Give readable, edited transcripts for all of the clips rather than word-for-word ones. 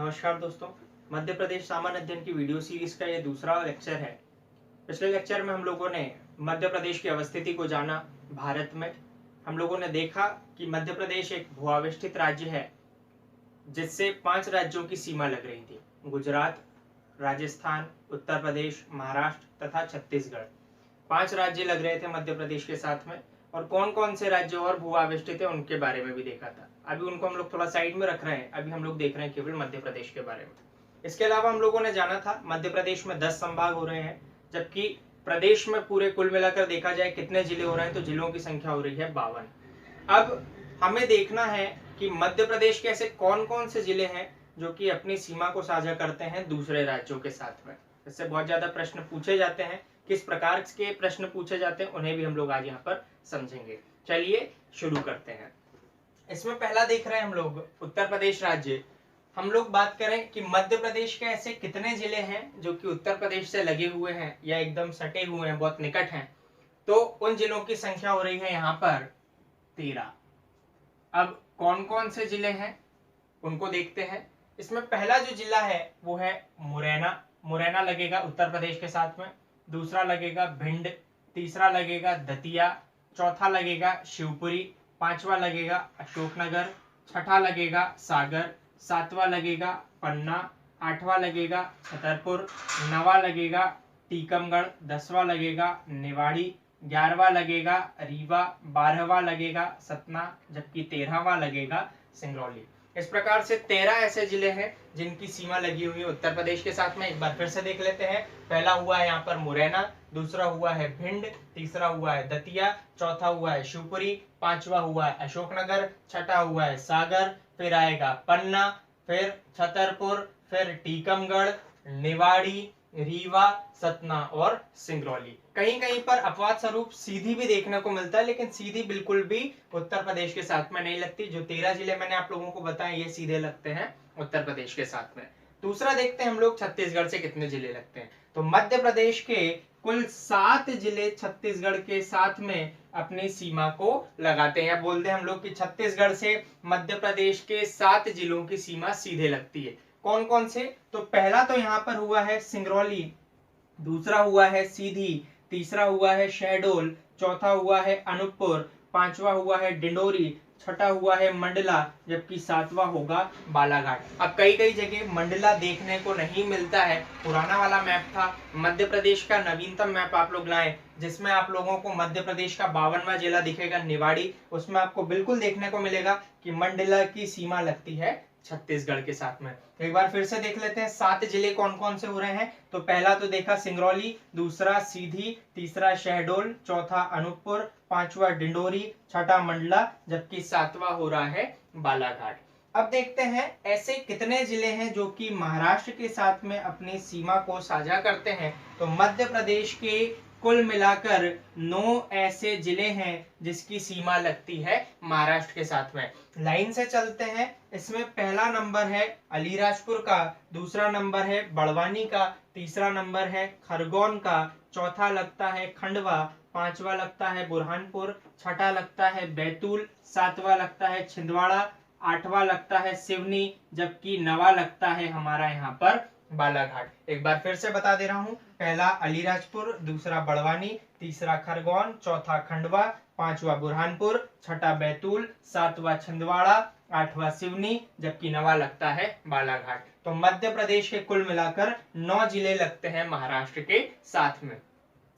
नमस्कार दोस्तों। मध्य प्रदेश सामान्य अध्ययन की वीडियो सीरीज का ये दूसरा लेक्चर है। पिछले लेक्चर में हम लोगों ने मध्य प्रदेश की अवस्थिति को जाना। भारत में हम लोगों ने देखा कि मध्य प्रदेश एक भूआवेष्टित राज्य है जिससे 5 राज्यों की सीमा लग रही थी। गुजरात, राजस्थान, उत्तर प्रदेश, महाराष्ट्र तथा छत्तीसगढ़, 5 राज्य लग रहे थे मध्य प्रदेश के साथ में। और कौन कौन से राज्य और भूआवेष्टित है उनके बारे में भी देखा था। अभी उनको हम लोग थोड़ा साइड में रख रहे हैं। अभी हम लोग देख रहे हैं केवल मध्य प्रदेश के बारे में। इसके अलावा हम लोगों ने जाना था मध्य प्रदेश में 10 संभाग हो रहे हैं, जबकि प्रदेश में पूरे कुल मिलाकर देखा जाए कितने जिले हो रहे हैं तो जिलों की संख्या हो रही है 52। अब हमें देखना है कि मध्य प्रदेश के ऐसे कौन कौन से जिले हैं जो कि अपनी सीमा को साझा करते हैं दूसरे राज्यों के साथ में। इससे बहुत ज्यादा प्रश्न पूछे जाते हैं। किस प्रकार के प्रश्न पूछे जाते हैं उन्हें भी हम लोग आज यहाँ पर समझेंगे। चलिए शुरू करते हैं। इसमें पहला देख रहे हैं हम लोग उत्तर प्रदेश राज्य। हम लोग बात करें कि मध्य प्रदेश के ऐसे कितने जिले हैं जो कि उत्तर प्रदेश से लगे हुए हैं या एकदम सटे हुए हैं, बहुत निकट हैं, तो उन जिलों की संख्या हो रही है यहाँ पर 13। अब कौन कौन से जिले हैं उनको देखते हैं। इसमें पहला जो जिला है वो है मुरैना। मुरैना लगेगा उत्तर प्रदेश के साथ में। दूसरा लगेगा भिंड, तीसरा लगेगा दतिया, चौथा लगेगा शिवपुरी, पांचवा लगेगा अशोकनगर, छठा लगेगा सागर, सातवां लगेगा पन्ना, आठवां लगेगा छतरपुर, नवा लगेगा टीकमगढ़, 10वां लगेगा निवाड़ी, 11वां लगेगा रीवा, 12वां लगेगा सतना, जबकि 13वां लगेगा सिंगरौली। इस प्रकार से 13 ऐसे जिले हैं जिनकी सीमा लगी हुई है उत्तर प्रदेश के साथ में। एक बार फिर से देख लेते हैं। पहला हुआ है यहाँ पर मुरैना, दूसरा हुआ है भिंड, तीसरा हुआ है दतिया, चौथा हुआ है शिवपुरी, पांचवा हुआ है अशोकनगर, छठा हुआ है सागर, फिर आएगा पन्ना, फिर छतरपुर, फिर टीकमगढ़, निवाड़ी, रीवा, सतना और सिंगरौली। कहीं कहीं पर अपवाद स्वरूप सीधी भी देखने को मिलता है, लेकिन सीधी बिल्कुल भी उत्तर प्रदेश के साथ में नहीं लगती। जो 13 जिले मैंने आप लोगों को बताए ये सीधे लगते हैं उत्तर प्रदेश के साथ में। दूसरा देखते हैं हम लोग छत्तीसगढ़ से कितने जिले लगते हैं। तो मध्य प्रदेश के कुल 7 जिले छत्तीसगढ़ के साथ में अपनी सीमा को लगाते हैं। बोलते हैं हम लोग कि छत्तीसगढ़ से मध्य प्रदेश के 7 जिलों की सीमा सीधे लगती है। कौन कौन से? तो पहला तो यहाँ पर हुआ है सिंगरौली, दूसरा हुआ है सीधी, तीसरा हुआ है शहडोल, चौथा हुआ है अनूपपुर, पांचवा हुआ है डिंडोरी, छठा हुआ है मंडला, जबकि सातवां होगा बालाघाट। अब कई कई जगह मंडला देखने को नहीं मिलता है। पुराना वाला मैप था, मध्य प्रदेश का नवीनतम मैप आप लोग लाए जिसमें आप लोगों को मध्य प्रदेश का 52वां जिला दिखेगा निवाड़ी। उसमें आपको बिल्कुल देखने को मिलेगा कि मंडला की सीमा लगती है छत्तीसगढ़ के साथ में। एक बार फिर से देख लेते हैं 7 जिले कौन कौन से हो रहे हैं। तो पहला तो देखा सिंगरौली, दूसरा सीधी, तीसरा शहडोल, चौथा अनूपपुर, पांचवा डिंडोरी, छठा मंडला, जबकि सातवां हो रहा है बालाघाट। अब देखते हैं ऐसे कितने जिले हैं जो कि महाराष्ट्र के साथ में अपनी सीमा को साझा करते हैं। तो मध्य प्रदेश के कुल मिलाकर 9 ऐसे जिले हैं जिसकी सीमा लगती है महाराष्ट्र के साथ में। लाइन से चलते हैं। इसमें पहला नंबर है अलीराजपुर का, दूसरा नंबर है बड़वानी का, तीसरा नंबर है खरगोन का, चौथा लगता है खंडवा, पांचवा लगता है बुरहानपुर, छठा लगता है बैतूल, सातवां लगता है छिंदवाड़ा, आठवां लगता है सिवनी, जबकि नवा लगता है हमारा यहाँ पर बालाघाट। एक बार फिर से बता दे रहा हूँ। पहला अलीराजपुर, दूसरा बड़वानी, तीसरा खरगोन, चौथा खंडवा, पांचवा बुरहानपुर, छठा बैतूल, सातवां छिंदवाड़ा, आठवां सिवनी, जबकि नवा लगता है बालाघाट। तो मध्य प्रदेश के कुल मिलाकर 9 जिले लगते हैं महाराष्ट्र के साथ में।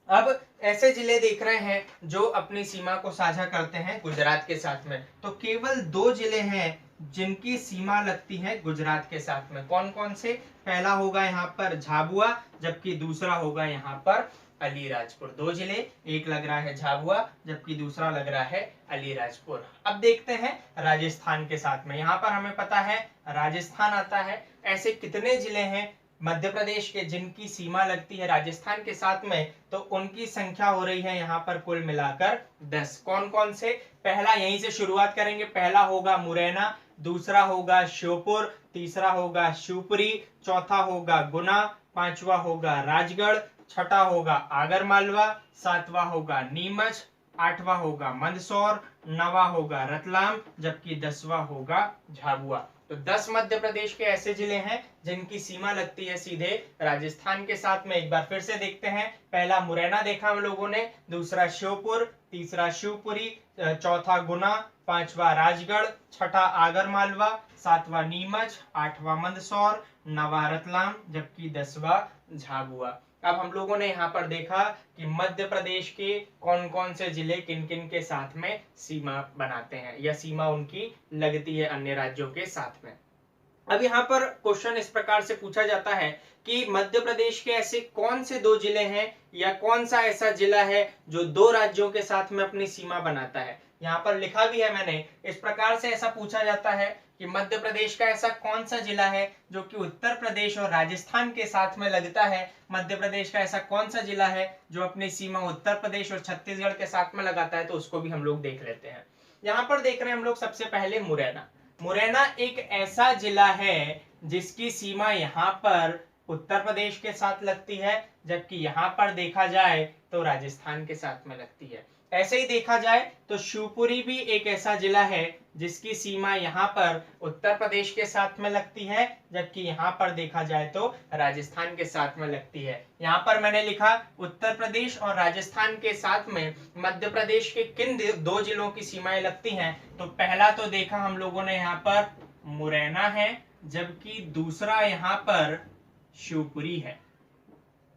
अब ऐसे जिले देख रहे हैं जो अपनी सीमा को साझा करते हैं गुजरात के साथ में। तो केवल 2 जिले हैं जिनकी सीमा लगती है गुजरात के साथ में। कौन कौन से? पहला होगा यहाँ पर झाबुआ, जबकि दूसरा होगा यहाँ पर अलीराजपुर। 2 जिले, एक लग रहा है झाबुआ जबकि दूसरा लग रहा है अलीराजपुर। अब देखते हैं राजस्थान के साथ में। यहाँ पर हमें पता है राजस्थान आता है। ऐसे कितने जिले हैं मध्य प्रदेश के जिनकी सीमा लगती है राजस्थान के साथ में? तो उनकी संख्या हो रही है यहाँ पर कुल मिलाकर 10। कौन कौन से? पहला यहीं से शुरुआत करेंगे। पहला होगा मुरैना, दूसरा होगा श्योपुर, तीसरा होगा शिवपुरी, चौथा होगा गुना, पांचवा होगा राजगढ़, छठा होगा आगरमालवा, सातवां होगा नीमच, आठवां होगा मंदसौर, नवा होगा रतलाम, जबकि 10वां होगा झाबुआ। तो 10 मध्य प्रदेश के ऐसे जिले हैं जिनकी सीमा लगती है सीधे राजस्थान के साथ में। एक बार फिर से देखते हैं। पहला मुरैना देखा हम लोगों ने, दूसरा श्योपुर, तीसरा शिवपुरी, चौथा गुना, पांचवा राजगढ़, छठा आगरमालवा, सातवां नीमच, आठवां मंदसौर, नवा रतलाम, जबकि 10वां झाबुआ। अब हम लोगों ने यहाँ पर देखा कि मध्य प्रदेश के कौन कौन से जिले किन किन के साथ में सीमा बनाते हैं या सीमा उनकी लगती है अन्य राज्यों के साथ में। अब यहाँ पर क्वेश्चन इस प्रकार से पूछा जाता है कि मध्य प्रदेश के ऐसे कौन से 2 जिले हैं या कौन सा ऐसा जिला है जो 2 राज्यों के साथ में अपनी सीमा बनाता है। यहाँ पर लिखा भी है मैंने, इस प्रकार से ऐसा पूछा जाता है कि मध्य प्रदेश का ऐसा कौन सा जिला है जो कि उत्तर प्रदेश और राजस्थान के साथ में लगता है। मध्य प्रदेश का ऐसा कौन सा जिला है जो अपनी सीमा उत्तर प्रदेश और छत्तीसगढ़ के साथ में लगाता है, तो उसको भी हम लोग देख लेते हैं। यहाँ पर देख रहे हैं हम लोग सबसे पहले मुरैना। मुरैना एक ऐसा जिला है जिसकी सीमा यहाँ पर उत्तर प्रदेश के साथ लगती है, जबकि यहाँ पर देखा जाए तो राजस्थान के साथ में लगती है। ऐसे ही देखा जाए तो शिवपुरी भी एक ऐसा जिला है जिसकी सीमा यहाँ पर उत्तर प्रदेश के साथ में लगती है, जबकि यहाँ पर देखा जाए तो राजस्थान के साथ में लगती है। यहाँ पर मैंने लिखा उत्तर प्रदेश और राजस्थान के साथ में मध्य प्रदेश के किन 2 जिलों की सीमाएं लगती हैं। तो पहला तो देखा हम लोगों ने यहाँ पर मुरैना है, जबकि दूसरा यहाँ पर शिवपुरी है।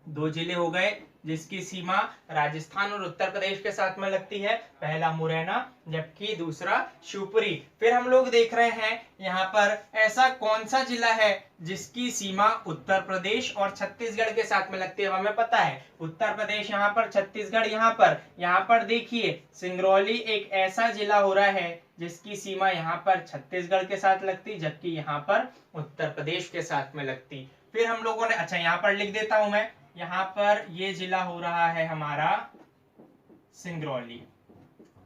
2 जिले हो गए जिसकी सीमा राजस्थान और उत्तर प्रदेश के साथ में लगती है, पहला मुरैना जबकि दूसरा शिवपुरी। फिर हम लोग देख रहे हैं यहाँ पर ऐसा कौन सा जिला है जिसकी सीमा उत्तर प्रदेश और छत्तीसगढ़ के साथ में लगती है। हमें पता है उत्तर प्रदेश यहाँ पर, छत्तीसगढ़ यहाँ पर देखिए सिंगरौली एक ऐसा जिला हो रहा है जिसकी सीमा यहाँ पर छत्तीसगढ़ के साथ लगती, जबकि यहाँ पर उत्तर प्रदेश के साथ में लगती। फिर हम लोगों ने, अच्छा यहाँ पर लिख देता हूं मैं, यहाँ पर ये जिला हो रहा है हमारा सिंगरौली।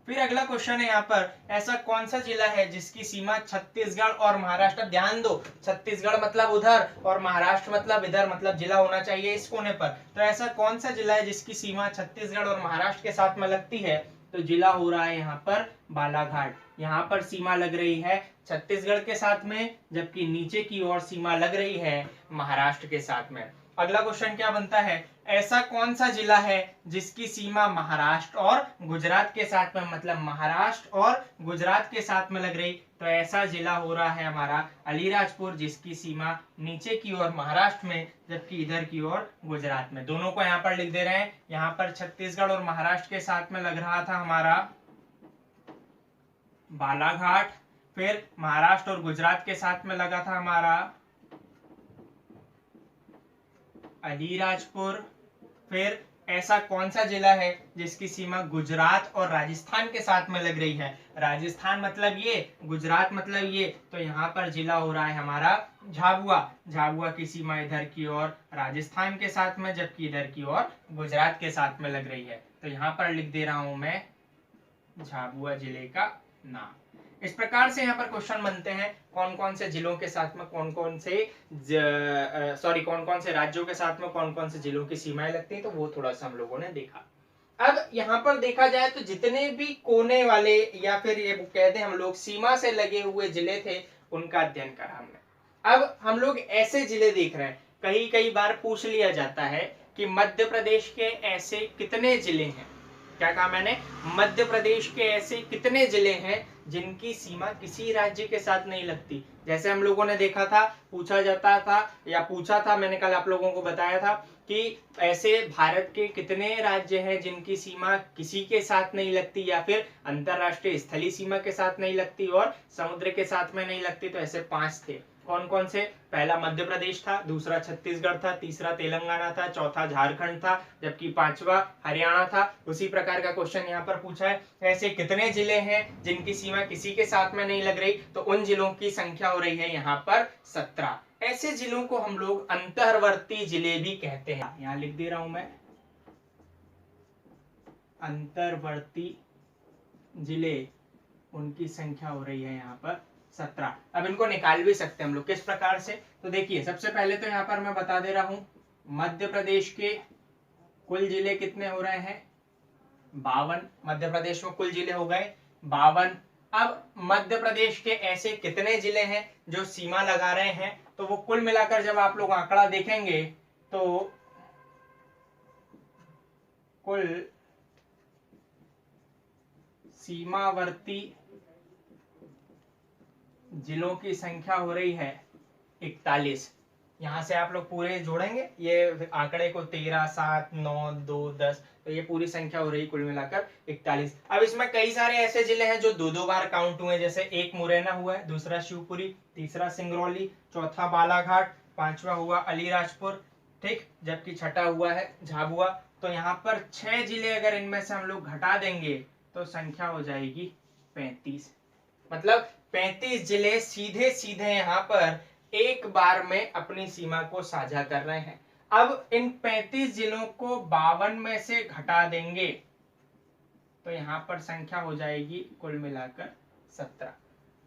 फिर अगला क्वेश्चन है यहाँ पर ऐसा कौन सा जिला है जिसकी सीमा छत्तीसगढ़ और महाराष्ट्र, ध्यान दो छत्तीसगढ़ मतलब उधर और महाराष्ट्र मतलब इधर, मतलब जिला होना चाहिए इस कोने पर। तो ऐसा कौन सा जिला है जिसकी सीमा छत्तीसगढ़ और महाराष्ट्र के साथ में लगती है, तो जिला हो रहा है यहाँ पर बालाघाट। यहाँ पर सीमा लग रही है छत्तीसगढ़ के साथ में, जबकि नीचे की ओर सीमा लग रही है महाराष्ट्र के साथ में। अगला क्वेश्चन क्या बनता है, ऐसा कौन सा जिला है जिसकी सीमा महाराष्ट्र और गुजरात के साथ में, मतलब महाराष्ट्र और गुजरात के साथ में लग रही, तो ऐसा जिला हो रहा है हमारा अलीराजपुर, जिसकी सीमा नीचे की ओर महाराष्ट्र में जबकि इधर की ओर गुजरात में। दोनों को यहाँ पर लिख दे रहे हैं। यहाँ पर छत्तीसगढ़ और महाराष्ट्र के साथ में लग रहा था हमारा बालाघाट, फिर महाराष्ट्र और गुजरात के साथ में लगा था हमारा अलीराजपुर। फिर ऐसा कौन सा जिला है जिसकी सीमा गुजरात और राजस्थान के साथ में लग रही है, राजस्थान मतलब ये, गुजरात मतलब ये, तो यहाँ पर जिला हो रहा है हमारा झाबुआ। झाबुआ की सीमा इधर की ओर राजस्थान के साथ में जबकि इधर की ओर गुजरात के साथ में लग रही है। तो यहाँ पर लिख दे रहा हूं मैं झाबुआ जिले का नाम। इस प्रकार से यहाँ पर क्वेश्चन बनते हैं कौन कौन से जिलों के साथ में कौन कौन से राज्यों के साथ में कौन कौन से जिलों की सीमाएं लगती हैं, तो वो थोड़ा सा हम लोगों ने देखा। अब यहाँ पर देखा जाए तो जितने भी कोने वाले या फिर ये कहते हैं हम लोग सीमा से लगे हुए जिले थे उनका अध्ययन करा हमने। अब हम लोग ऐसे जिले देख रहे हैं, कई बार पूछ लिया जाता है कि मध्य प्रदेश के ऐसे कितने जिले हैं, क्या कहा मैंने, मध्य प्रदेश के ऐसे कितने जिले हैं जिनकी सीमा किसी राज्य के साथ नहीं लगती। जैसे हम लोगों ने देखा था, पूछा जाता था या पूछा था, मैंने कल आप लोगों को बताया था कि ऐसे भारत के कितने राज्य हैं जिनकी सीमा किसी के साथ नहीं लगती या फिर अंतरराष्ट्रीय स्थलीय सीमा के साथ नहीं लगती और समुद्र के साथ में नहीं लगती। तो ऐसे 5 थे। कौन कौन से, पहला मध्य प्रदेश था, दूसरा छत्तीसगढ़ था, तीसरा तेलंगाना था, चौथा झारखंड था, जबकि 5वां हरियाणा था। उसी प्रकार का क्वेश्चन यहाँ पर पूछा है ऐसे कितने जिले हैं जिनकी सीमा किसी के साथ में नहीं लग रही, तो उन जिलों की संख्या हो रही है यहाँ पर 17। ऐसे जिलों को हम लोग अंतर्वर्ती जिले भी कहते हैं। यहाँ लिख दे रहा हूं मैं अंतर्वर्ती जिले, उनकी संख्या हो रही है यहाँ पर 17। अब इनको निकाल भी सकते हैं हम लोग, किस प्रकार से, तो देखिए सबसे पहले तो यहाँ पर मैं बता दे रहा हूं मध्य प्रदेश के कुल जिले कितने हो रहे हैं, 52। मध्य प्रदेश में कुल जिले हो गए 52। अब मध्य प्रदेश के ऐसे कितने जिले हैं जो सीमा लगा रहे हैं, तो वो कुल मिलाकर जब आप लोग आंकड़ा देखेंगे तो कुल सीमावर्ती जिलों की संख्या हो रही है 41। यहां से आप लोग पूरे जोड़ेंगे ये आंकड़े को 13, 7, 9, 2, 10, तो ये पूरी संख्या हो रही कुल मिलाकर 41। अब इसमें कई सारे ऐसे जिले हैं जो दो बार काउंट हुए, जैसे एक मुरैना हुआ है, दूसरा शिवपुरी, तीसरा सिंगरौली, चौथा बालाघाट, पांचवा हुआ अलीराजपुर, ठीक, जबकि छठा हुआ है झाबुआ। तो यहाँ पर 6 जिले अगर इनमें से हम लोग घटा देंगे तो संख्या हो जाएगी 35। मतलब 35 जिले सीधे सीधे यहाँ पर एक बार में अपनी सीमा को साझा कर रहे हैं। अब इन 35 जिलों को 52 में से घटा देंगे तो यहाँ पर संख्या हो जाएगी कुल मिलाकर 17।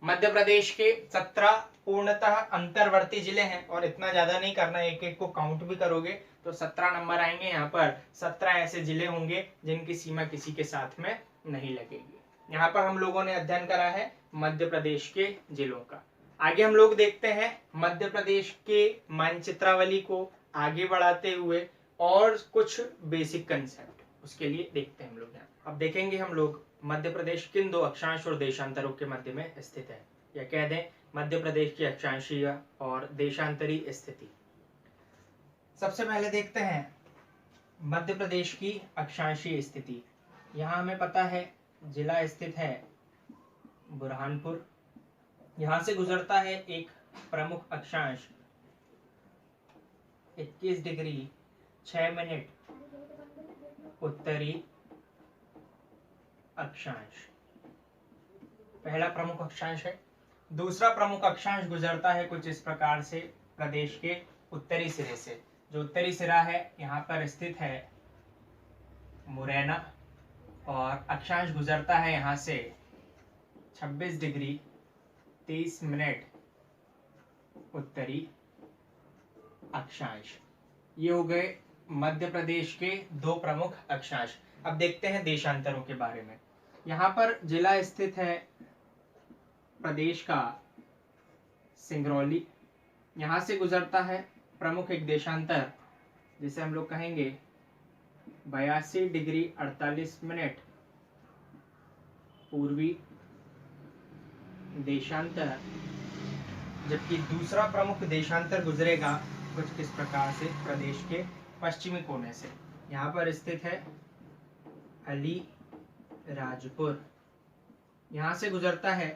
मध्य प्रदेश के 17 पूर्णतः अंतर्वर्ती जिले हैं, और इतना ज्यादा नहीं करना, एक एक को काउंट भी करोगे तो 17 नंबर आएंगे। यहाँ पर 17 ऐसे जिले होंगे जिनकी सीमा किसी के साथ में नहीं लगेगी। यहाँ पर हम लोगों ने अध्ययन करा है मध्य प्रदेश के जिलों का। आगे हम लोग देखते हैं मध्य प्रदेश के मानचित्रावली को आगे बढ़ाते हुए और कुछ बेसिक कंसेप्ट, उसके लिए देखते हैं हम लोग। यहाँ अब देखेंगे हम लोग मध्य प्रदेश किन दो अक्षांश और देशांतरों के मध्य में स्थित है, या कह दें मध्य प्रदेश की अक्षांशीय और देशांतरी स्थिति। सबसे पहले देखते हैं मध्य प्रदेश की अक्षांशीय स्थिति। यहाँ हमें पता है जिला स्थित है बुरहानपुर। यहां से गुजरता है एक प्रमुख अक्षांश 21 डिग्री 6 मिनट उत्तरी अक्षांश, पहला प्रमुख अक्षांश है। दूसरा प्रमुख अक्षांश गुजरता है कुछ इस प्रकार से प्रदेश के उत्तरी सिरे से। जो उत्तरी सिरा है यहाँ पर स्थित है मुरैना, और अक्षांश गुजरता है यहाँ से 26 डिग्री 30 मिनट उत्तरी अक्षांश। ये हो गए मध्य प्रदेश के दो प्रमुख अक्षांश। अब देखते हैं देशांतरों के बारे में। यहाँ पर जिला स्थित है प्रदेश का सिंगरौली। यहाँ से गुजरता है प्रमुख एक देशांतर जिसे हम लोग कहेंगे 82 डिग्री 48 मिनट पूर्वी देशांतर, जबकि दूसरा प्रमुख देशांतर गुजरेगा कुछ इस प्रकार से प्रदेश के पश्चिमी कोने से। यहाँ पर स्थित है अलीराजपुर। यहाँ से गुजरता है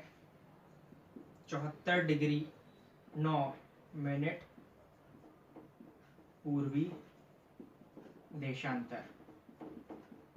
74 डिग्री 9 मिनट पूर्वी देशांतर।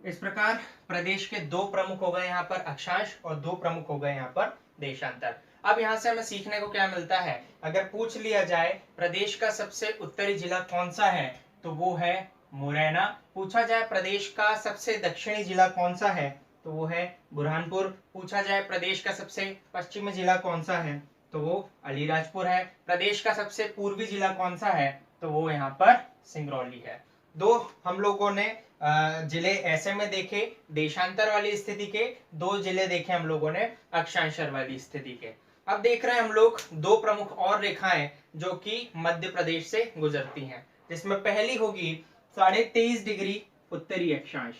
इस प्रकार प्रदेश के दो प्रमुख हो गए यहाँ पर अक्षांश और दो प्रमुख हो गए यहाँ पर देशांतर। अब यहाँ से हमें सीखने को क्या मिलता है, अगर पूछ लिया जाए प्रदेश का सबसे उत्तरी जिला कौन सा है तो वो है मुरैना। पूछा जाए प्रदेश का सबसे दक्षिणी जिला कौन सा है तो वो है बुरहानपुर। पूछा जाए प्रदेश का सबसे पश्चिमी जिला कौन सा है तो वो अलीराजपुर है। प्रदेश का सबसे पूर्वी जिला कौन सा है तो वो यहाँ पर सिंगरौली है। दो हम लोगों ने जिले ऐसे में देखे देशांतर वाली स्थिति के, दो जिले देखे हम लोगों ने अक्षांशर वाली स्थिति के। अब देख रहे हैं हम लोग दो प्रमुख और रेखाएं जो कि मध्य प्रदेश से गुजरती हैं, जिसमें पहली होगी 23.5 डिग्री उत्तरी अक्षांश।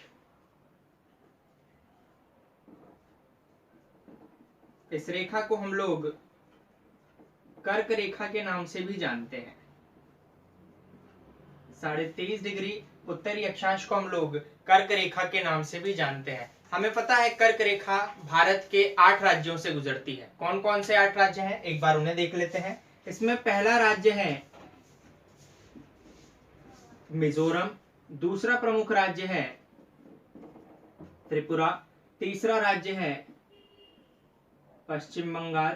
इस रेखा को हम लोग कर्क रेखा के नाम से भी जानते हैं। 23.5 डिग्री उत्तरी अक्षांश को हम लोग कर्क रेखा के नाम से भी जानते हैं। हमें पता है कर्क रेखा भारत के 8 राज्यों से गुजरती है। कौन कौन से 8 राज्य हैं, एक बार उन्हें देख लेते हैं। इसमें पहला राज्य है मिजोरम, दूसरा प्रमुख राज्य है त्रिपुरा, तीसरा राज्य है पश्चिम बंगाल,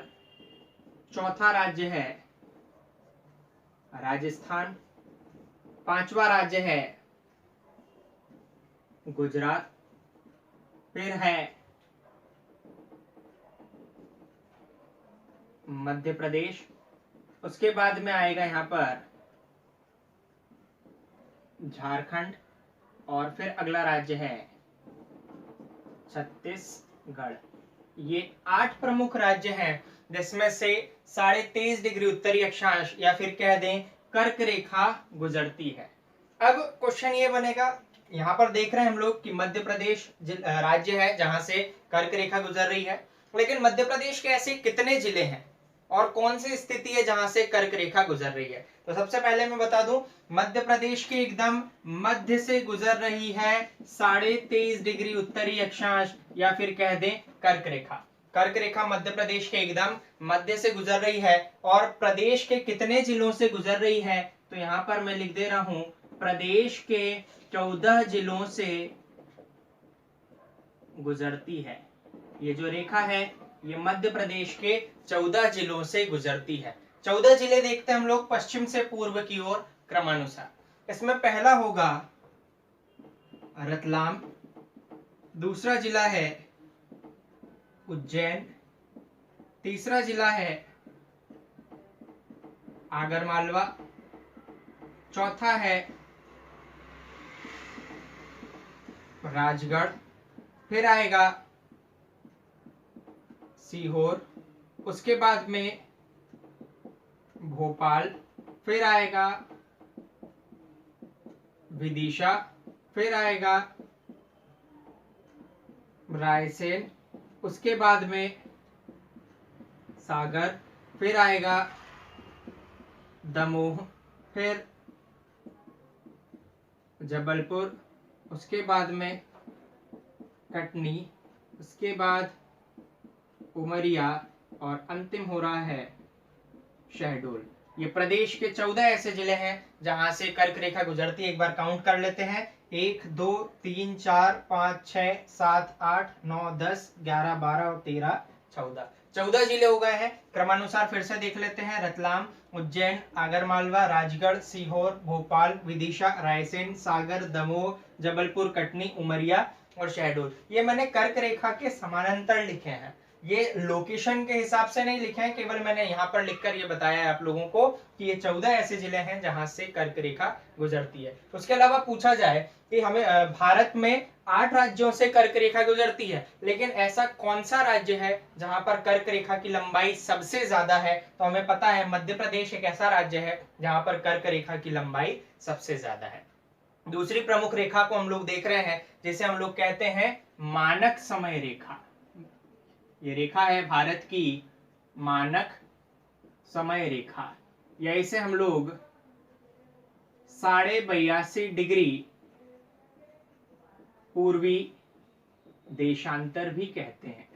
चौथा राज्य है राजस्थान, पांचवा राज्य है गुजरात, फिर है मध्य प्रदेश, उसके बाद में आएगा यहाँ पर झारखंड, और फिर अगला राज्य है छत्तीसगढ़। ये 8 प्रमुख राज्य हैं जिसमें से 23.5 डिग्री उत्तरी अक्षांश या फिर कह दें कर्क रेखा गुजरती है। अब क्वेश्चन ये बनेगा, यहाँ पर देख रहे हैं हम लोग कि मध्य प्रदेश राज्य है जहां से कर्क रेखा गुजर रही है, लेकिन मध्य प्रदेश के ऐसे कितने जिले हैं और कौन सी स्थिति है जहां से कर्क रेखा गुजर रही है। तो सबसे पहले मैं बता दूं, मध्य प्रदेश के एकदम मध्य से गुजर रही है 23.5 डिग्री उत्तरी अक्षांश या फिर कह दें कर्क रेखा। कर्क रेखा मध्य प्रदेश के एकदम मध्य से गुजर रही है और प्रदेश के कितने जिलों से गुजर रही है, तो यहां पर मैं लिख दे रहा हूं प्रदेश के 14 जिलों से गुजरती है। ये जो रेखा है ये मध्य प्रदेश के 14 जिलों से गुजरती है। 14 जिले देखते हैं हम लोग पश्चिम से पूर्व की ओर क्रमानुसार। इसमें पहला होगा रतलाम, दूसरा जिला है उज्जैन, तीसरा जिला है आगरमालवा, चौथा है राजगढ़, फिर आएगा सीहोर, उसके बाद में भोपाल, फिर आएगा विदिशा, फिर आएगा रायसेन, उसके बाद में सागर, फिर आएगा दमोह, फिर जबलपुर, उसके बाद में कटनी, उसके बाद उमरिया और अंतिम हो रहा है शहडोल। ये प्रदेश के 14 ऐसे जिले हैं जहां से कर्क रेखा गुजरती है। एक बार काउंट कर लेते हैं, 1 2 3 4 5 6 7 8 9 10 11 12 और 13 14 जिले हो गए हैं। क्रमानुसार फिर से देख लेते हैं, रतलाम, उज्जैन, आगरमालवा, राजगढ़, सीहोर, भोपाल, विदिशा, रायसेन, सागर, दमोह, जबलपुर, कटनी, उमरिया और शहडोल। ये मैंने कर्क रेखा के समानांतर लिखे हैं, ये लोकेशन के हिसाब से नहीं लिखे हैं, केवल मैंने यहाँ पर लिखकर ये बताया है आप लोगों को कि ये 14 ऐसे जिले हैं जहां से कर्क रेखा गुजरती है। उसके अलावा पूछा जाए कि हमें भारत में 8 राज्यों से कर्क रेखा गुजरती है, लेकिन ऐसा कौन सा राज्य है जहां पर कर्क रेखा की लंबाई सबसे ज्यादा है, तो हमें पता है मध्य प्रदेश एक ऐसा राज्य है जहां पर कर्क रेखा की लंबाई सबसे ज्यादा है। दूसरी प्रमुख रेखा को हम लोग देख रहे हैं जिसे हम लोग कहते हैं मानक समय रेखा। ये रेखा है भारत की मानक समय रेखा, या इसे हम लोग 82.5 डिग्री पूर्वी देशांतर भी कहते हैं।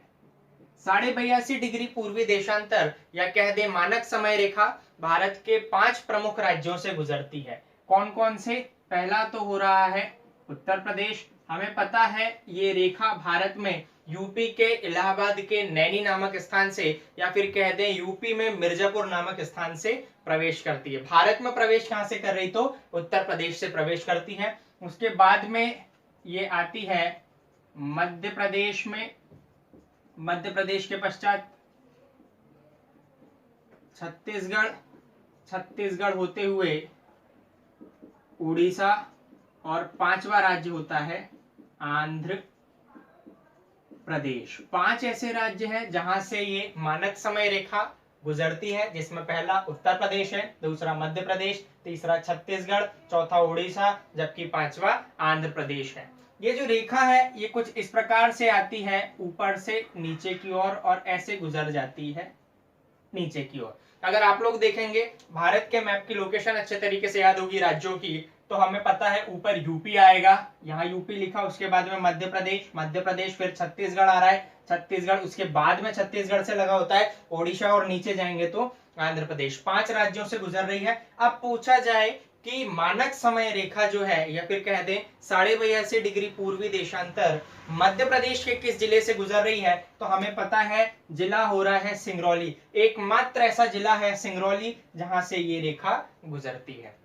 82.5 डिग्री पूर्वी देशांतर या कह दे मानक समय रेखा भारत के 5 प्रमुख राज्यों से गुजरती है। कौन कौन से? पहला तो हो रहा है उत्तर प्रदेश। हमें पता है ये रेखा भारत में यूपी के इलाहाबाद के नैनी नामक स्थान से या फिर कह दें यूपी में मिर्जापुर नामक स्थान से प्रवेश करती है। भारत में प्रवेश कहां से कर रही? तो उत्तर प्रदेश से प्रवेश करती है। उसके बाद में ये आती है मध्य प्रदेश में, मध्य प्रदेश के पश्चात छत्तीसगढ़, छत्तीसगढ़ होते हुए उड़ीसा और 5वां राज्य होता है आंध्र प्रदेश। 5 ऐसे राज्य हैं जहां से ये मानक समय रेखा गुजरती है, जिसमें पहला उत्तर प्रदेश है, दूसरा मध्य प्रदेश, तीसरा छत्तीसगढ़, चौथा उड़ीसा, जबकि 5वां आंध्र प्रदेश है। ये जो रेखा है ये कुछ इस प्रकार से आती है, ऊपर से नीचे की ओर और ऐसे गुजर जाती है नीचे की ओर। अगर आप लोग देखेंगे भारत के मैप की लोकेशन अच्छे तरीके से याद होगी राज्यों की, तो हमें पता है ऊपर यूपी आएगा, यहाँ यूपी लिखा, उसके बाद में मध्य प्रदेश, मध्य प्रदेश फिर छत्तीसगढ़ आ रहा है, छत्तीसगढ़ उसके बाद में छत्तीसगढ़ से लगा होता है ओडिशा और नीचे जाएंगे तो आंध्र प्रदेश। 5 राज्यों से गुजर रही है। अब पूछा जाए कि मानक समय रेखा जो है या फिर कह दें 82.5 डिग्री पूर्वी देशांतर मध्य प्रदेश के किस जिले से गुजर रही है, तो हमें पता है जिला हो रहा है सिंगरौली। एकमात्र ऐसा जिला है सिंगरौली जहां से ये रेखा गुजरती है।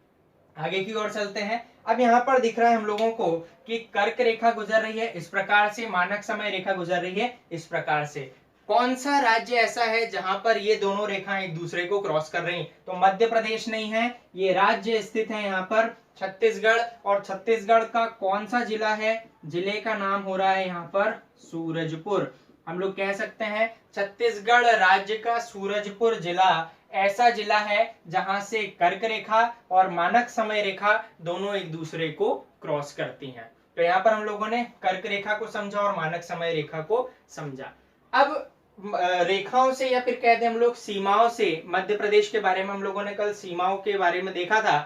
आगे की ओर चलते हैं। अब यहाँ पर दिख रहा है हम लोगों को कि कर्क रेखा गुजर रही है इस प्रकार से, मानक समय रेखा गुजर रही है इस प्रकार से। कौन सा राज्य ऐसा है जहां पर ये दोनों रेखाएं एक दूसरे को क्रॉस कर रही? तो मध्य प्रदेश नहीं है, ये राज्य स्थित है यहाँ पर छत्तीसगढ़। और छत्तीसगढ़ का कौन सा जिला है? जिले का नाम हो रहा है यहाँ पर सूरजपुर। हम लोग कह सकते हैं छत्तीसगढ़ राज्य का सूरजपुर जिला ऐसा जिला है जहां से कर्क रेखा और मानक समय रेखा दोनों एक दूसरे को क्रॉस करती हैं। तो यहाँ पर हम लोगों ने कर्क रेखा को समझा और मानक समय रेखा को समझा। अब रेखाओं से या फिर कहते हैं हम लोग सीमाओं से, मध्य प्रदेश के बारे में हम लोगों ने कल सीमाओं के बारे में देखा था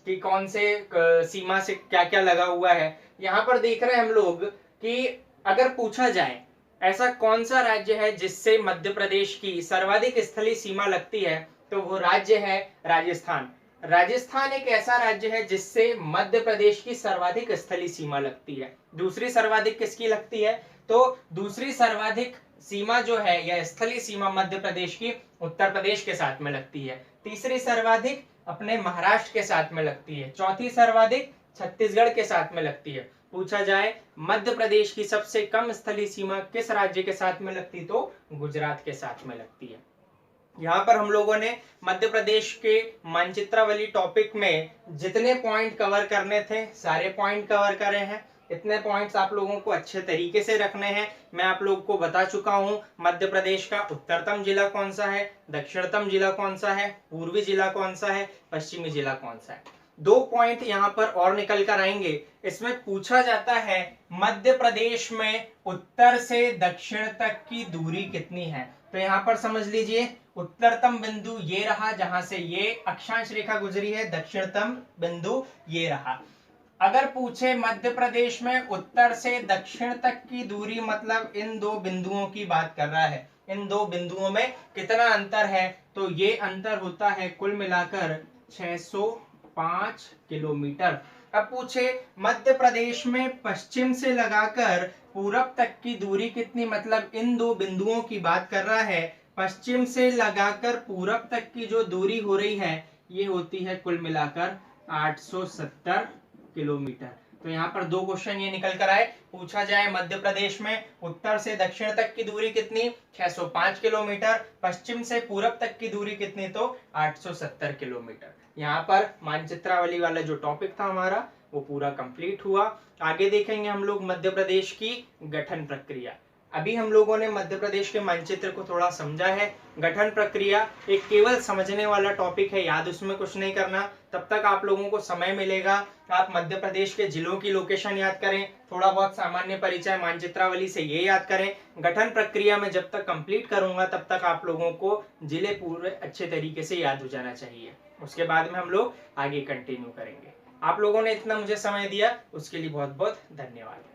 कि कौन से सीमा से क्या क्या लगा हुआ है। यहाँ पर देख रहे हैं हम लोग कि अगर पूछा जाए ऐसा कौन सा राज्य है जिससे मध्य प्रदेश की सर्वाधिक स्थलीय सीमा लगती है, तो वो राज्य है राजस्थान। राजस्थान एक ऐसा राज्य है जिससे मध्य प्रदेश की सर्वाधिक स्थलीय सीमा लगती है। दूसरी सर्वाधिक किसकी लगती है, तो दूसरी सर्वाधिक सीमा जो है या स्थलीय सीमा मध्य प्रदेश की उत्तर प्रदेश के साथ में लगती है। तीसरी सर्वाधिक अपने महाराष्ट्र के साथ में लगती है। चौथी सर्वाधिक छत्तीसगढ़ के साथ में लगती है। पूछा जाए मध्य प्रदेश की सबसे कम स्थलीय सीमा किस राज्य के साथ में लगती, तो गुजरात के साथ में लगती है। यहाँ पर हम लोगों ने मध्य प्रदेश के मानचित्रावली टॉपिक में जितने पॉइंट कवर करने थे सारे पॉइंट कवर करे हैं। इतने पॉइंट्स आप लोगों को अच्छे तरीके से रखने हैं। मैं आप लोगों को बता चुका हूँ मध्य प्रदेश का उत्तरतम जिला कौन सा है, दक्षिणतम जिला कौन सा है, पूर्वी जिला कौन सा है, पश्चिमी जिला कौन सा है। 2 पॉइंट यहाँ पर और निकल कर आएंगे। इसमें पूछा जाता है मध्य प्रदेश में उत्तर से दक्षिण तक की दूरी कितनी है। तो यहाँ पर समझ लीजिए उत्तरतम बिंदु ये रहा जहां से ये अक्षांश रेखा गुजरी है, दक्षिणतम बिंदु ये रहा। अगर पूछे मध्य प्रदेश में उत्तर से दक्षिण तक की दूरी, मतलब इन 2 बिंदुओं की बात कर रहा है, इन 2 बिंदुओं में कितना अंतर है, तो ये अंतर होता है कुल मिलाकर 605 किलोमीटर। अब पूछे मध्य प्रदेश में पश्चिम से लगाकर पूरब तक की दूरी कितनी, मतलब इन 2 बिंदुओं की बात कर रहा है। पश्चिम से लगाकर पूरब तक की जो दूरी हो रही है ये होती है कुल मिलाकर 870 किलोमीटर। तो यहाँ पर 2 क्वेश्चन ये निकल कर आए। पूछा जाए मध्य प्रदेश में उत्तर से दक्षिण तक की दूरी कितनी, 605 किलोमीटर, पश्चिम से पूरब तक की दूरी कितनी, तो 870 किलोमीटर। यहाँ पर मानचित्रावली वाला जो टॉपिक था हमारा वो पूरा कंप्लीट हुआ। आगे देखेंगे हम लोग मध्य प्रदेश की गठन प्रक्रिया। अभी हम लोगों ने मध्य प्रदेश के मानचित्र को थोड़ा समझा है। गठन प्रक्रिया एक केवल समझने वाला टॉपिक है, याद उसमें कुछ नहीं करना। तब तक आप लोगों को समय मिलेगा आप मध्य प्रदेश के जिलों की लोकेशन याद करें, थोड़ा बहुत सामान्य परिचय मानचित्रावली से ये याद करें। गठन प्रक्रिया में जब तक कंप्लीट करूंगा तब तक आप लोगों को जिले पूरे अच्छे तरीके से याद हो जाना चाहिए। उसके बाद में हम लोग आगे कंटिन्यू करेंगे। आप लोगों ने इतना मुझे समय दिया उसके लिए बहुत बहुत धन्यवाद।